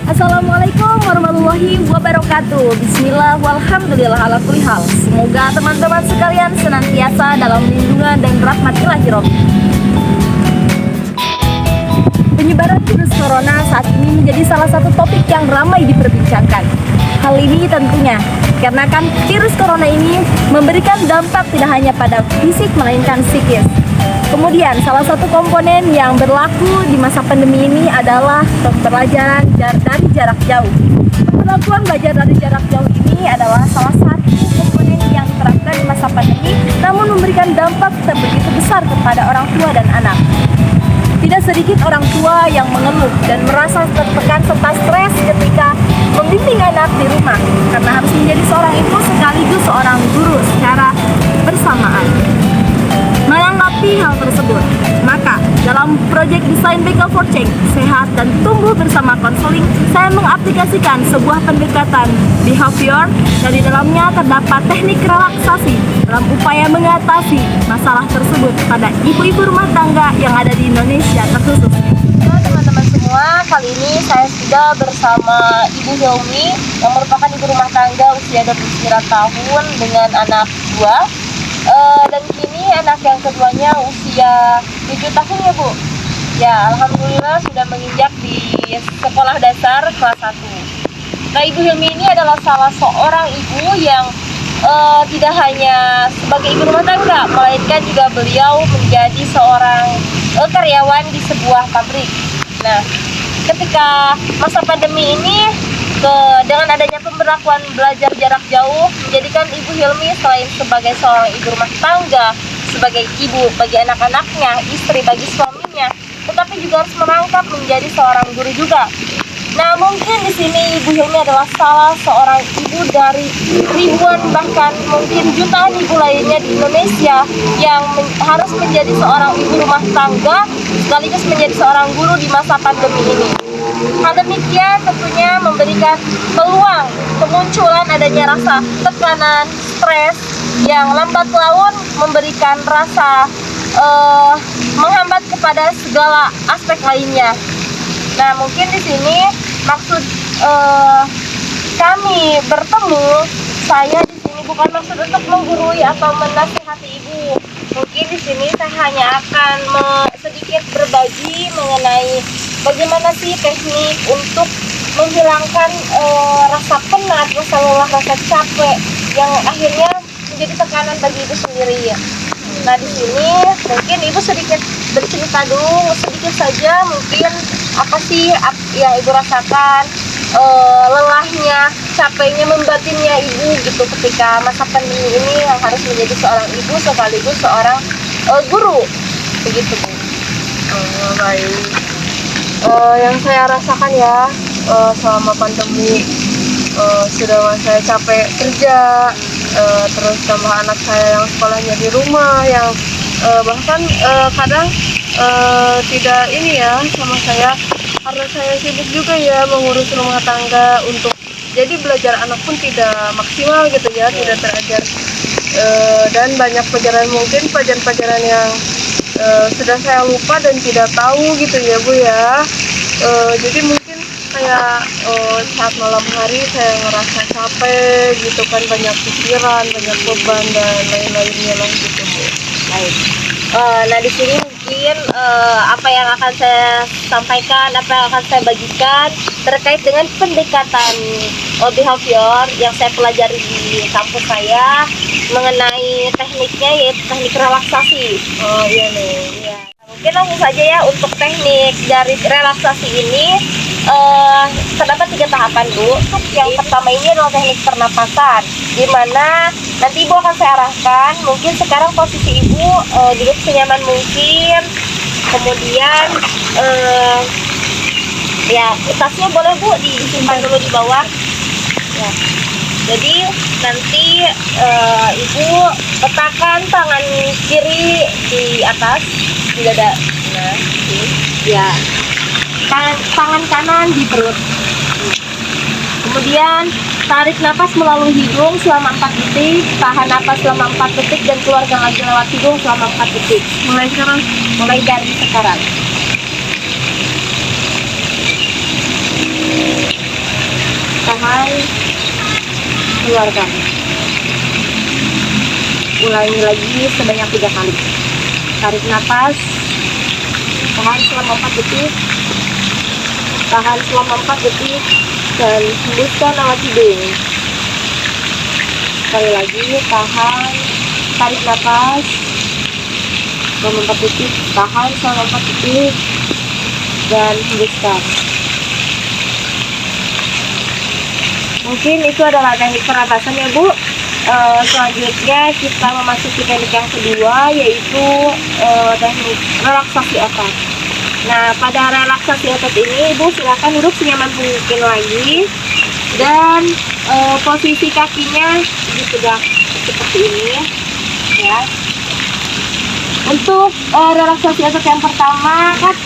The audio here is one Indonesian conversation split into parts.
Assalamualaikum warahmatullahi wabarakatuh. Bismillah walhamdulillah ala kulli hal. Semoga teman-teman sekalian senantiasa dalam lindungan dan rahmat Ilahi Rabbi. Penyebaran virus corona saat ini menjadi salah satu topik yang ramai diperbincangkan. Hal ini tentunya karena kan virus corona ini memberikan dampak tidak hanya pada fisik melainkan psikis. Kemudian salah satu komponen yang berlaku di masa pandemi ini adalah pembelajaran dari jarak jauh. Pemberlakuan belajar dari jarak jauh ini adalah salah satu komponen yang diterapkan di masa pandemi, namun memberikan dampak tak begitu besar kepada orang tua dan anak. Tidak sedikit orang tua yang mengeluh dan merasa tertekan serta stres ketika membimbing anak di rumah karena harus menjadi seorang ibu sekaligus seorang guru secara bersamaan. Menanggapi hal tersebut, maka dalam proyek desain Bekal for Change, sehat dan tumbuh bersama konseling, saya mengaplikasikan sebuah pendekatan behavior dan di dalamnya terdapat teknik relaksasi dalam upaya mengatasi masalah tersebut pada ibu-ibu rumah tangga yang ada di Indonesia terkhusus. Halo teman-teman semua, kali ini saya sudah bersama Ibu Hilmi yang merupakan ibu rumah tangga usia 29 tahun dengan anak 2. Dan kini anak yang keduanya usia 7 tahun ya Bu. Ya, alhamdulillah sudah menginjak di sekolah dasar kelas 1. Nah, Ibu Hilmi ini adalah salah seorang ibu yang tidak hanya sebagai ibu rumah tangga, melainkan juga beliau menjadi seorang karyawan di sebuah pabrik. Nah, ketika masa pandemi ini dengan adanya pemberlakuan belajar jarak jauh menjadikan Ibu Hilmi selain sebagai seorang ibu rumah tangga, sebagai ibu bagi anak-anaknya, istri bagi suaminya, tetapi juga harus merangkap menjadi seorang guru juga. Nah, mungkin di sini Ibu Hilmi adalah salah seorang ibu dari ribuan bahkan mungkin jutaan ibu lainnya di Indonesia yang harus menjadi seorang ibu rumah tangga sekaligus menjadi seorang guru di masa pandemi ini. Hal demikian tentunya memberikan peluang kemunculan adanya rasa tekanan, stres yang lambat laun memberikan rasa menghambat kepada segala aspek lainnya. Nah, mungkin di sini maksud kami bertemu, saya di sini bukan maksud untuk menggurui atau menasihati ibu. Mungkin di sini saya hanya akan sedikit berbagi mengenai bagaimana sih teknik untuk menghilangkan rasa penat, rasa lelah, rasa capek yang akhirnya menjadi tekanan bagi ibu sendiri. Nah, di sini mungkin ibu sedikit bercerita dulu, sedikit saja mungkin apa sih yang ibu rasakan, lelahnya, capeknya, membatinnya ibu gitu ketika masa pandemi ini yang harus menjadi seorang ibu sekaligus seorang guru, begitu Bu. Baik. Yang saya rasakan ya selama pandemi, sudah saya capek kerja, terus tambah anak saya yang sekolahnya di rumah, yang bahkan kadang tidak ini ya sama saya, karena saya sibuk juga ya mengurus rumah tangga, untuk jadi belajar anak pun tidak maksimal gitu ya, tidak terajar, dan banyak pelajaran, mungkin pelajaran-pelajaran yang sudah saya lupa dan tidak tahu gitu ya Bu ya. Jadi mungkin kayak saat malam hari saya ngerasa capek gitu kan, banyak pikiran, banyak beban dan lain-lainnya lah gitu Bu. Baik. Nah, di sini mungkin apa yang akan saya sampaikan, apa yang akan saya bagikan terkait dengan pendekatan behavior yang saya pelajari di kampus saya mengenai tekniknya, yaitu teknik relaksasi. Oh iya nih. Ya, mungkin langsung saja ya untuk teknik dari relaksasi ini. Terdapat 3 tahapan Bu. Untuk yang pertama ini adalah teknik pernapasan, di mana nanti Ibu akan saya arahkan. Mungkin sekarang posisi Ibu duduk senyaman mungkin, kemudian ya tasnya boleh Bu disimpan dulu di bawah. Ya. Jadi nanti Ibu letakkan tangan kiri di atas di dada. Nah, ya. Tangan kanan di perut. Kemudian tarik nafas melalui hidung selama 4 detik, tahan nafas selama 4 detik dan keluarkan lagi lewat hidung selama 4 detik. Mulai dari sekarang. keluarkan. Ulangi lagi sebanyak 3 kali. Tarik nafas, tahan selama 4 detik, tahan selama 4 detik, dan hembuskan lewat hidung. Sekali lagi, tahan, tarik nafas selama 4 detik, tahan selama 4 detik, dan hembuskan. Mungkin itu adalah teknik pernapasan ya Bu. Selanjutnya kita memasuki teknik yang kedua, yaitu teknik relaksasi otot. Nah, pada relaksasi otot ini Ibu silakan duduk senyaman mungkin lagi, dan posisi kakinya dipegang seperti ini ya. Untuk relaksasi otot yang pertama, kan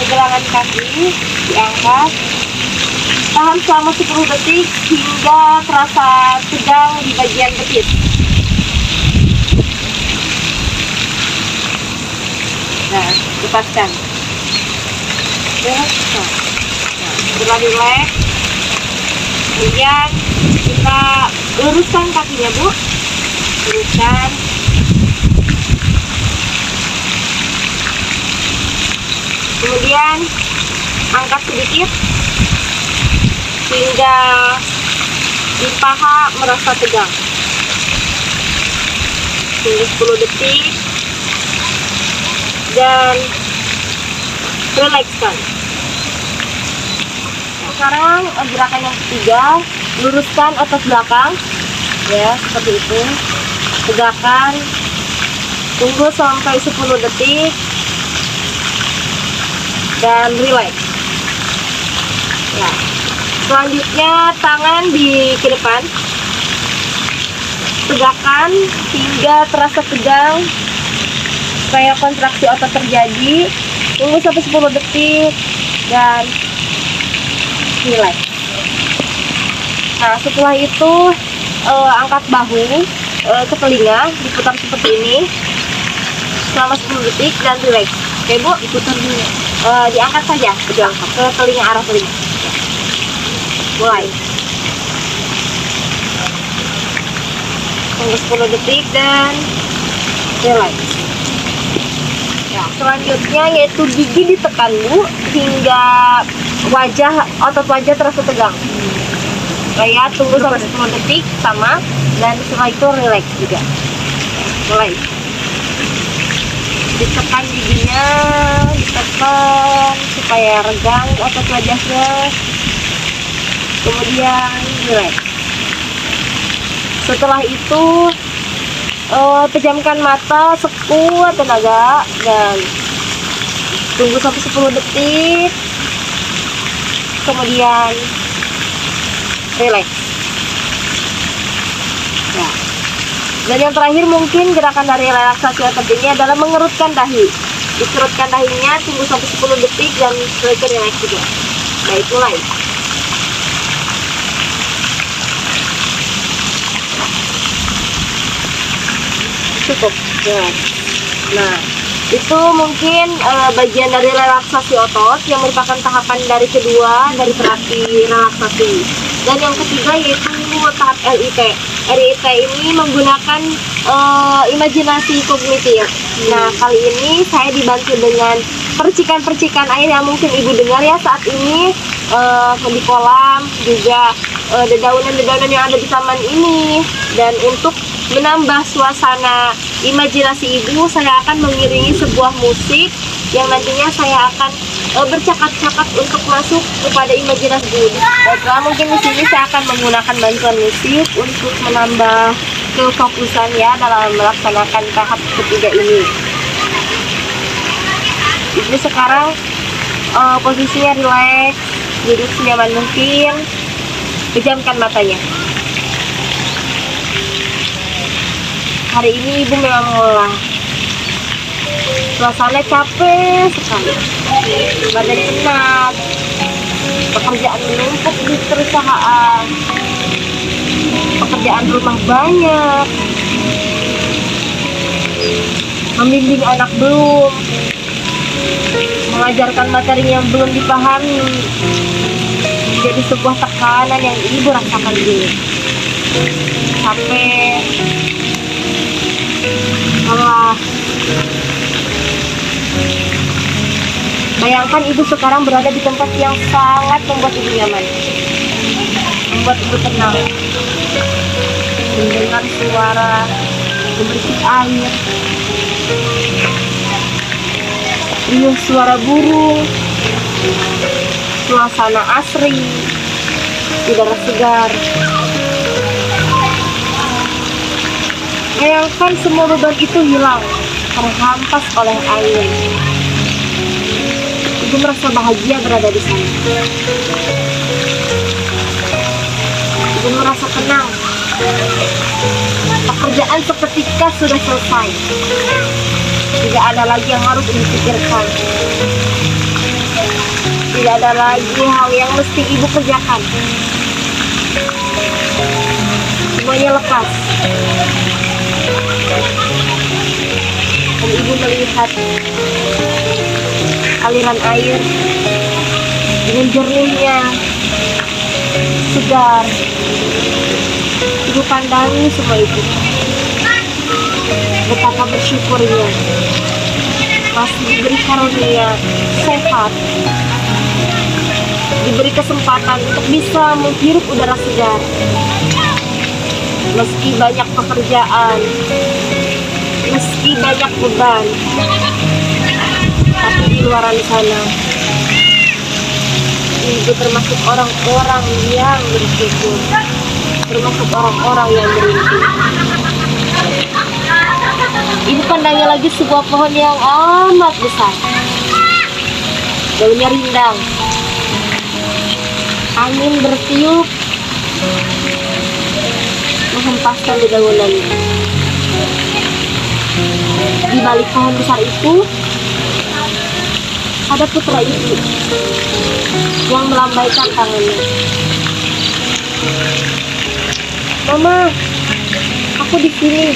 pergelangan kaki diangkat, tahan selama 10 detik hingga terasa tegang di bagian betis. Nah, lepaskan. Nah, setelah rileks, kemudian kita luruskan kakinya Bu. Luruskan. Kemudian angkat sedikit hingga di paha merasa tegang. Tunggu 10 detik dan rilekskan. Sekarang gerakan yang ketiga, luruskan otot belakang ya, seperti itu. Tegakkan, tunggu sampai 10 detik dan rileks ya. Selanjutnya tangan di ke depan, tegakkan hingga terasa tegang supaya kontraksi otot terjadi. Tunggu sampai 10 detik dan rileks. Nah, setelah itu angkat bahu ke telinga, diputar seperti ini selama 10 detik dan rileks. Oke Bu, diputar dulu. Diangkat saja, diangkat ke telinga, arah telinga. Mulai. Tunggu 10 detik dan rileks. Ya, selanjutnya yaitu gigi ditekan Bu hingga otot wajah terasa tegang. Ya, tunggu sampai 10 detik sama, dan setelah itu rileks juga. Mulai. Ditekan giginya, ditekan supaya regang otot wajahnya. Kemudian rileks. Setelah itu pejamkan mata sekuat tenaga dan tunggu sampai 10 detik. Kemudian rileks. Ya. Dan yang terakhir mungkin gerakan dari relaksasi otot ini adalah mengerutkan dahi. Dikerutkan dahinya, tunggu sampai 10 detik dan setelah itu rileks juga. Baik, mulai. Cukup ya. Nah, itu mungkin bagian dari relaksasi otot yang merupakan tahapan dari kedua dari terapi relaksasi. Dan yang ketiga yaitu tahap RIT. RIT ini menggunakan imajinasi kognitif. Nah, kali ini saya dibantu dengan percikan-percikan air yang mungkin Ibu dengar ya saat ini di kolam, juga dedaunan-dedaunan yang ada di taman ini. Dan untuk menambah suasana imajinasi Ibu, saya akan mengiringi sebuah musik yang nantinya saya akan bercakap-cakap untuk masuk kepada imajinasi Ibu. Baiklah, mungkin di sini saya akan menggunakan bantuan musik untuk menambah kefokusan ya dalam melaksanakan tahap ketiga ini. Ibu sekarang posisinya rileks, duduk senyaman mungkin, pejamkan matanya. Hari ini Ibu memang lelah, suasana capek sekali, badan penat, pekerjaan menumpuk di perusahaan, pekerjaan rumah banyak, membimbing anak belum, mengajarkan materi yang belum dipahami, menjadi sebuah tekanan yang Ibu rasakan dulu. capek, lelah. Bayangkan ibu sekarang berada di tempat yang sangat membuat ibu nyaman, membuat ibu tenang, mendengar suara bebersih air, riuh suara burung, suasana asri, udara segar. Bayangkan semua beban itu hilang, terhampas oleh air. Ibu merasa bahagia berada di sana. Ibu merasa tenang. Pekerjaan seketika sudah selesai. Tidak ada lagi yang harus dipikirkan. Tidak ada lagi hal yang mesti ibu kerjakan. Semuanya lepas. Dan ibu melihat aliran air dengan jernihnya, segar. Ibu pandangi semua itu. Betapa bersyukurnya masih diberi karunia sehat, diberi kesempatan untuk bisa menghirup udara segar. Meski banyak pekerjaan, meski banyak beban, tapi di luar sana ibu termasuk orang-orang yang bersyukur, termasuk orang-orang yang beruntung. Ibu pandangi lagi sebuah pohon yang amat besar, daunnya rindang, angin bertiup menghempaskan dedaunan. Di balik pohon besar itu ada putra ibu yang melambaikan tangannya. Mama, aku di sini.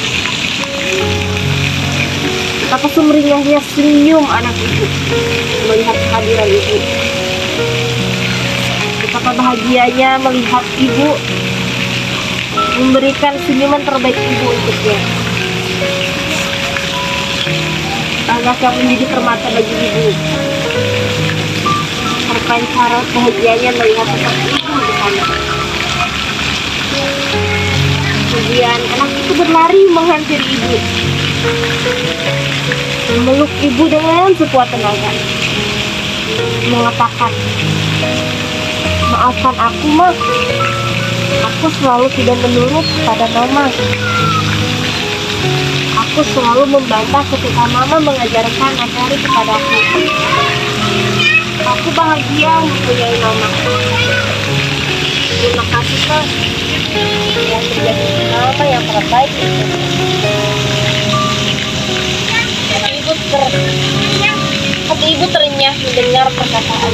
Betapa sumringahnya senyum anak ibu melihat kehadiran ibu. Betapa bahagianya melihat ibu memberikan senyuman terbaik ibu untuknya. Anak yang menjadi permata bagi ibu. Terpancar bahagianya melihat sosok ibu di sana. Kemudian anak itu berlari menghampiri ibu, memeluk ibu dengan sekuat tenaga, mengatakan, "Maafkan aku, Ma. Aku selalu tidak menurut pada Mama. Aku selalu membantah ketika Mama mengajarkan materi kepadaku. Aku bahagia mempunyai Mama. Terima kasih, Ma, yang menjadi Mama yang terbaik itu." Hati ibu terenyah mendengar perkataan.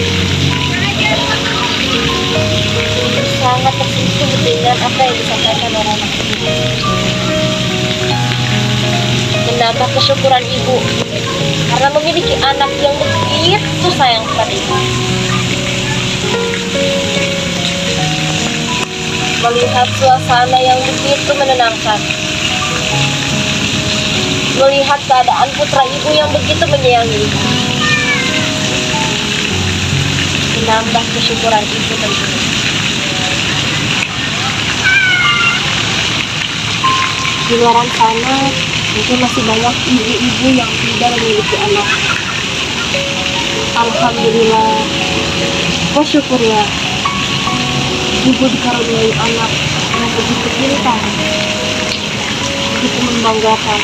Ibu sangat tersentuh dengan apa yang disampaikan oleh anak ibu. Menambah kesyukuran ibu karena memiliki anak yang begitu sayang kepada ibu. Melihat suasana yang begitu menenangkan, melihat keadaan putra ibu yang begitu menyayangi ibu, menambah kesyukuran ibu tentunya. Di luar sana mungkin masih banyak ibu-ibu yang tidak memiliki anak. Alhamdulillah, bersyukurlah ibu dikaruniai anak yang begitu pintar, begitu membanggakan,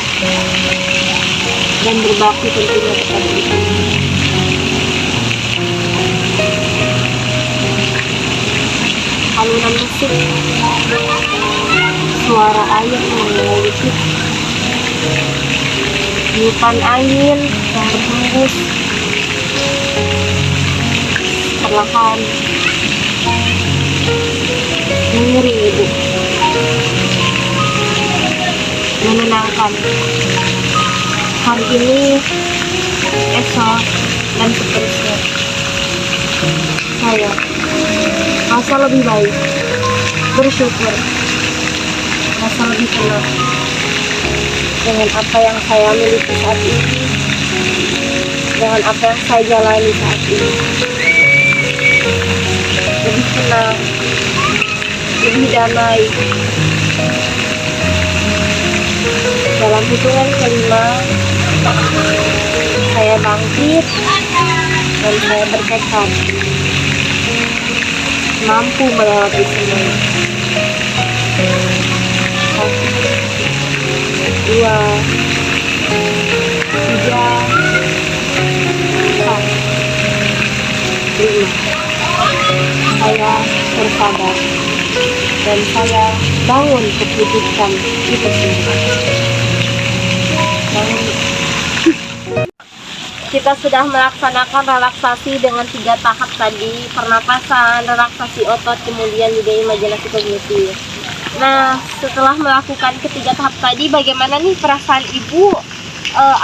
dan berbakti tentunya kepada ibu. Alunan musik, suara air mengalir, tiupan angin yang berhembus perlahan mengiring ibu, menenangkan. Hari ini, esok, dan seterusnya saya merasa lebih baik, bersyukur merasa lebih tenang dengan apa yang saya miliki saat ini, dengan apa yang saya jalani saat ini. Lebih tenang, lebih damai. Dalam hitungan kelima, saya bangkit dan saya bertekad mampu melewati semuanya. 1, 2, 3, 4, 5. Saya bersabar dan saya bangun untuk hidupkan itu semua. Kita sudah melaksanakan relaksasi dengan 3 tahap tadi, pernapasan, relaksasi otot, kemudian juga imajinasi kognitif. Nah, setelah melakukan ketiga tahap tadi, bagaimana nih perasaan ibu?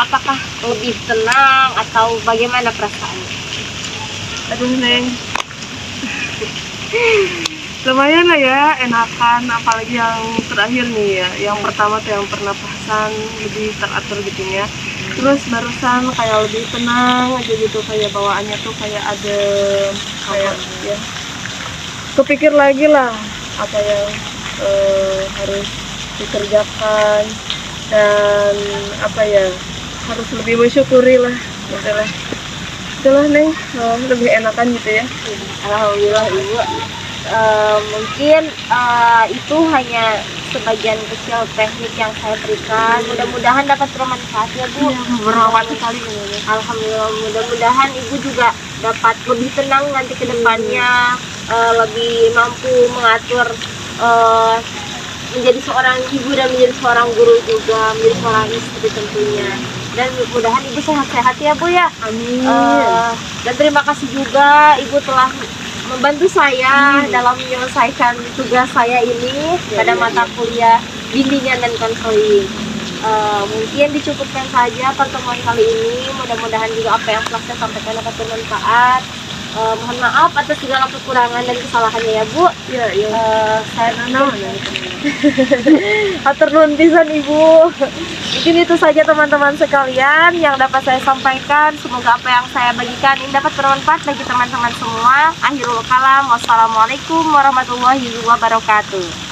Apakah lebih tenang atau bagaimana perasaannya? Aduh Neng, lumayan lah ya, enakan. Apalagi yang terakhir nih ya, yang pertama tuh yang pernapasan lebih teratur gitu ya. Terus barusan kayak lebih tenang aja gitu, kayak bawaannya tuh kayak adem, kayak ya kepikir lagi lah apa yang harus dikerjakan, dan apa ya, harus lebih bersyukuri lah gitu lah. Itulah Neng, lebih enakan gitu ya. Alhamdulillah ibu. Mungkin itu hanya sebagian kecil teknik yang saya berikan. Mudah-mudahan dapat bermanfaat ya Bu. Iya, bermanfaat sekali ini. Alhamdulillah, mudah-mudahan ibu juga dapat lebih tenang nanti ke depannya, lebih mampu mengatur, menjadi seorang ibu dan menjadi seorang guru juga, menjadi seorang istri tentunya. Dan mudah-mudahan ibu sehat-sehat ya Bu ya. Amin. Dan terima kasih juga ibu telah membantu saya dalam menyelesaikan tugas saya ini pada mata kuliah bimbingan dan konseling. Mungkin dicukupkan saja pertemuan kali ini. Mudah-mudahan juga apa yang telah saya sampaikan dapat bermanfaat. Mohon maaf atas segala kekurangan dan kesalahannya ya Bu. Iya, iya. Saya Nah, atur nuhun pisan Ibu. Mungkin itu saja teman-teman sekalian yang dapat saya sampaikan. Semoga apa yang saya bagikan ini dapat bermanfaat bagi teman-teman semua. Akhirul kalam, wassalamualaikum warahmatullahi wabarakatuh.